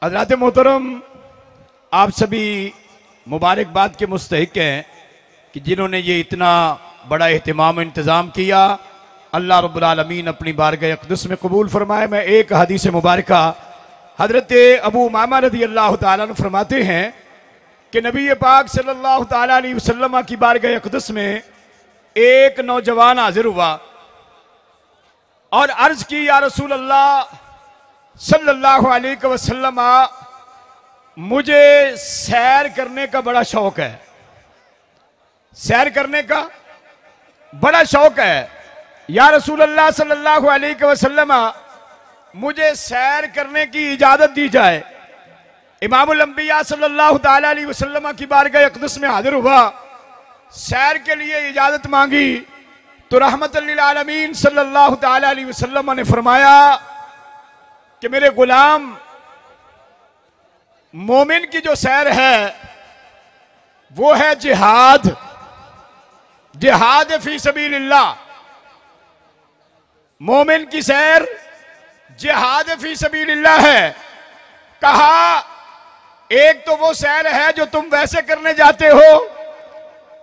हज़रात मोहतरम, आप सभी मुबारकबाद के मुस्तहिक हैं कि जिन्होंने ये इतना बड़ा एहतमाम इंतज़ाम किया। अल्लाह रब्बुल आलमीन अपनी बारगाह अक़दस में कबूल फरमाए। मैं एक हदीस मुबारक हज़रत अबू उमामा रज़ी अल्लाह तआला अन्हु फरमाते हैं कि नबी पाक सल्लल्लाहु तआला अलैहि वसल्लम की बारगाह अक़दस में एक नौजवान हाजिर हुआ और अर्ज की, या रसूल अल्लाह सल्लल्लाहु अलैहि वसल्लम, मुझे सैर करने का बड़ा शौक है। सैर करने का बड़ा शौक है। या रसूल अल्लाह सल्लल्लाहु अलैहि वसल्लम, मुझे सैर करने की इजाजत दी जाए। इमामुल अंबिया सल्लल्लाहु तआला अलैहि वसल्लम की बारगाह अक़दस में हाजिर हुआ, सैर के लिए इजाजत मांगी तो रहमतुल लिल आलमीन सल्लल्लाहु तआला अलैहि वसल्लम ने फरमाया कि मेरे गुलाम, मोमिन की जो सैर है वो है जिहाद, जिहाद फी सबीलिल्लाह। मोमिन की सैर जिहाद फी सबीलिल्लाह है। कहा, एक तो वो सैर है जो तुम वैसे करने जाते हो।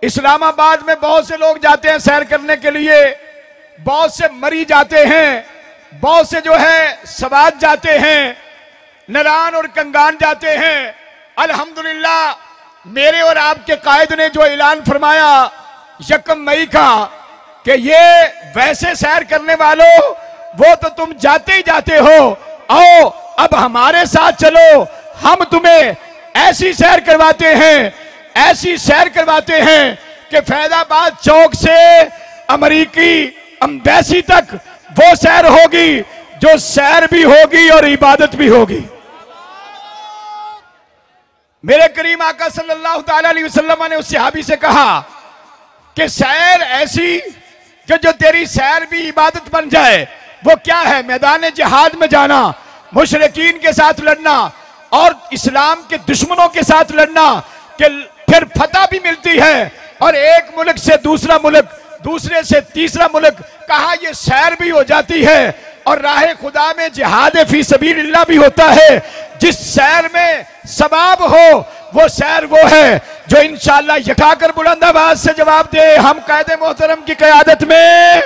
इस्लामाबाद में बहुत से लोग जाते हैं सैर करने के लिए, बहुत से मरी जाते हैं, बहुत से जो है सवाद जाते हैं, नरान और कंगान जाते हैं। अल्हम्दुलिल्लाह मेरे और आपके कायद ने जो ऐलान फरमाया 1 मई का कि ये वैसे सैर करने वालों, वो तो तुम जाते ही जाते हो, आओ अब हमारे साथ चलो, हम तुम्हें ऐसी सैर करवाते हैं, ऐसी सैर करवाते हैं कि फैजाबाद चौक से अमरीकी एम्बेसी तक वो सैर होगी जो सैर भी होगी और इबादत भी होगी। मेरे करीम आका सल्लल्लाहु तआला अलैहि वसल्लम ने उस सहाबी से कहा कि सैर ऐसी कि जो तेरी सैर भी इबादत बन जाए। वो क्या है? मैदान जिहाद में जाना, मुशरिकीन के साथ लड़ना और इस्लाम के दुश्मनों के साथ लड़ना, कि फिर फतह भी मिलती है और एक मुल्क से दूसरा मुल्क, दूसरे से तीसरा मुल्क, कहा ये सैर भी हो जाती है और राह खुदा में जिहाद फी सबीलिल्लाह भी होता है। जिस सैर में सवाब हो वो सैर वो है जो इंशाअल्लाह यकाकर बुलंद आवाज से जवाब दे, हम कायदे मोहतरम की क़यादत में।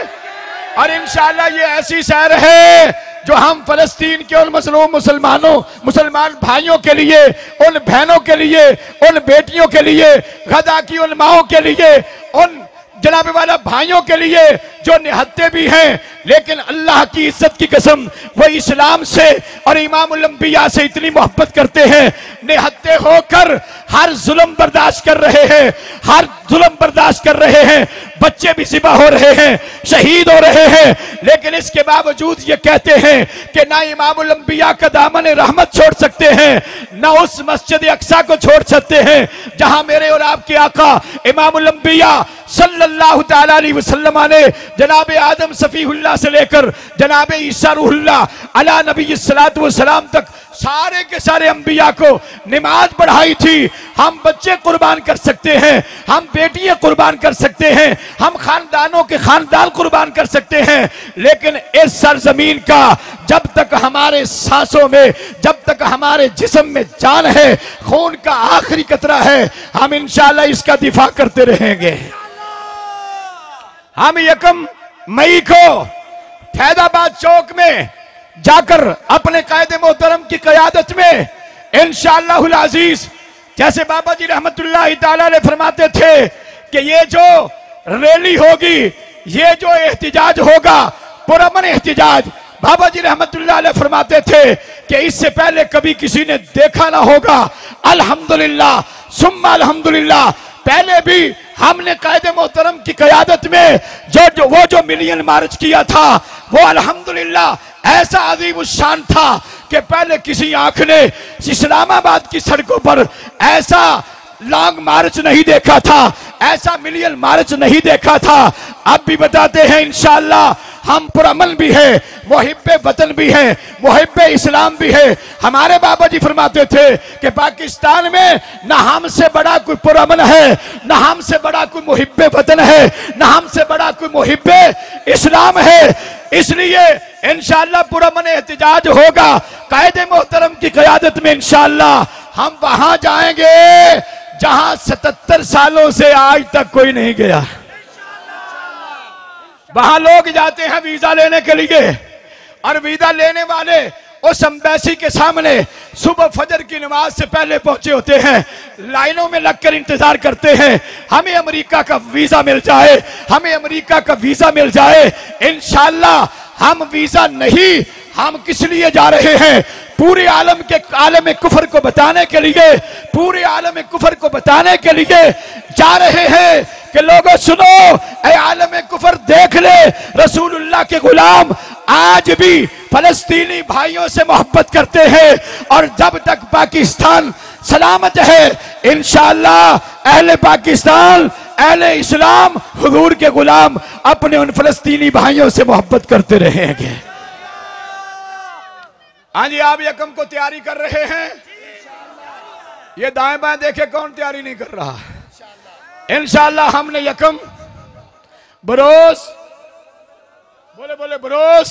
और इंशाअल्लाह ये ऐसी सैर है जो हम फलस्तीन के उन मजलूम मुसलमान भाइयों के लिए, उन बहनों के लिए, उन बेटियों के लिए, गदा की उन माओं के लिए, उन जनाब वाला भाइयों के लिए जो निहत्ते भी हैं, लेकिन अल्लाह की इज्जत की कसम वो इस्लाम से और इमामुल अंबिया से इतनी मोहब्बत करते हैं, निहत्ते होकर हर जुल्म बर्दाश्त कर रहे हैं, हर जुल्म बर्दाश्त कर रहे हैं, बच्चे भी ज़िबा हो रहे हैं, शहीद हो रहे हैं, लेकिन इसके बावजूद ये कहते हैं कि ना इमामुल अंबिया का दामन रहमत छोड़ सकते हैं, ना उस मस्जिद अक्सा को छोड़ सकते हैं जहां मेरे और आपके आका इमामुल अंबिया सल्लल्लाहु तआला अलैहि वसल्लम ने जनाब आदम सफीहुल्लाह से लेकर जनाब ईसा रूहुल्लाह अला नबी सल्लल्लाहु अलैहि वसल्लम तक सारे के सारे अंबिया को नमाज पढ़ाई थी। हम बच्चे कुर्बान कर सकते हैं, हम बेटियां कुर्बान कर सकते हैं, हम खानदानों के खानदान कुर्बान कर सकते हैं, लेकिन इस सरजमीन का जब तक हमारे सांसों में, जब तक हमारे जिस्म में जान है, खून का आखिरी कतरा है, हम इंशाअल्लाह इसका दिफा करते रहेंगे। हम 1 मई को फैजाबाद चौक में जाकर अपने कायदे मोहतरम की क़यादत में इंशाअल्लाहुल अज़ीज़, जैसे बाबा जी रहमतुल्लाहि तआला अलैह फरमाते थे कि ये जो रैली होगी, ये जो एहतिजाज होगा, पुरअमन एहतिजाज, बाबा जी रहमतुल्लाह अलैह फरमाते थे कि इससे पहले कभी किसी ने देखा ना होगा। अल्हम्दुलिल्लाह सुम्मा अल्हम्दुलिल्लाह, पहले भी हमने कायदे मोहतरम की क़यादत में जो मिलियन मार्च किया था वो अल्हम्दुलिल्लाह ऐसा अजीम शान था कि पहले किसी आंख ने इस्लामाबाद की सड़कों पर ऐसा लॉन्ग मार्च नहीं देखा था, ऐसा मिलियन मार्च नहीं देखा था। अब भी बताते हैं इंशाअल्लाह हम पुरअमन भी है, मुहिब्बे वतन भी है, मुहिब्बे इस्लाम भी है। हमारे बाबा जी फरमाते थे कि पाकिस्तान में ना हमसे बड़ा कोई पुरअमन है, ना हमसे बड़ा कोई मुहिब्बे वतन है, ना हमसे बड़ा कोई मुहिब्बे इस्लाम है। इसलिए इंशाअल्लाह पुरअमन एहतिजाज होगा कायदे मोहतरम की क़यादत में। इंशाअल्लाह हम वहां जाएंगे जहां 77 सालों से आज तक कोई नहीं गया। वहां लोग जाते हैं वीजा लेने के लिए, और वीजा लेने वाले उस एम्बेसी के सामने सुबह फजर की नमाज से पहले पहुंचे होते हैं, लाइनों में लगकर इंतजार करते हैं हमें अमेरिका का वीजा मिल जाए, हमें अमेरिका का वीजा मिल जाए। इंशाअल्लाह हम वीजा नहीं, हम किस लिए जा रहे हैं? पूरे आलम कुफर को बताने के लिए, पूरे आलम कुफर को बताने के लिए जा रहे हैं कि लोगों सुनो, ऐ आलम कुफर देख ले, रसूलुल्लाह के गुलाम आज भी फलस्तीनी भाइयों से मोहब्बत करते हैं, और जब तक पाकिस्तान सलामत है इंशाअल्लाह अहले पाकिस्तान, अहले इस्लाम, हुजूर के गुलाम अपने उन फलस्तीनी भाइयों से मोहब्बत करते रहेंगे। हाँ जी, आप यकम को तैयारी कर रहे हैं। ये दाएं बाएं देखे कौन तैयारी नहीं कर रहा। इंशाअल्लाह हमने यकम बरोज, बोले बोले बरोज,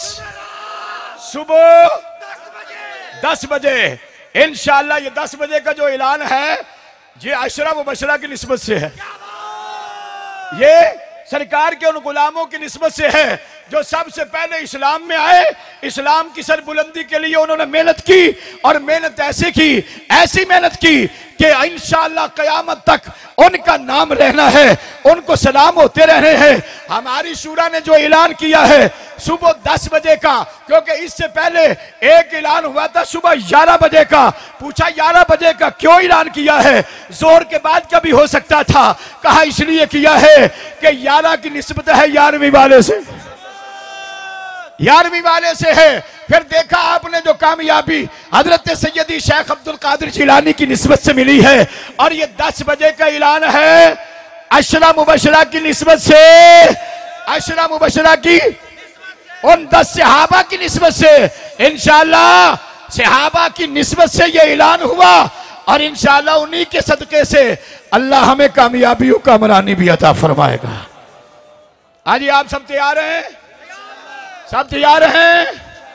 सुबह 10 बजे इंशाअल्लाह। ये 10 बजे का जो ऐलान है ये अशरा मुबशरा की निस्बत से है, ये सरकार के उन गुलामों की निस्बत से है जो सबसे पहले इस्लाम में आए, इस्लाम की सरबुलंदी के लिए उन्होंने मेहनत की, और मेहनत ऐसी की, ऐसी मेहनत की कि इंशाअल्लाह क़यामत तक उनका नाम रहना है, उनको सलाम होते रहने हैं। हमारी शूरा ने जो ऐलान किया है सुबह 10 बजे का, क्योंकि इससे पहले एक ऐलान हुआ था सुबह 11 बजे का। पूछा 11 बजे का क्यों ऐलान किया है? जोर के बाद का भी हो सकता था। कहा इसलिए किया है कि 11 की निस्बत है 11वीं वाले से, 11वीं वाले से है। फिर देखा आपने जो कामयाबी हजरत सैयदी शेख अब्दुल कादिर जिलानी की निस्बत से मिली है, और ये 10 बजे का ऐलान है अशरा मुबशरा की निस्बत से, अशरा मुबशरा की उन 10 सहाबा की निस्बत से। इंशाअल्लाह सहाबा की निस्बत से ये ऐलान हुआ, और इंशाअल्लाह उन्हीं के सदके से अल्लाह हमें कामयाबियों का मरानी भी अता फरमाएगा। आज आप सब तैयार हैं? सब तैयार हैं?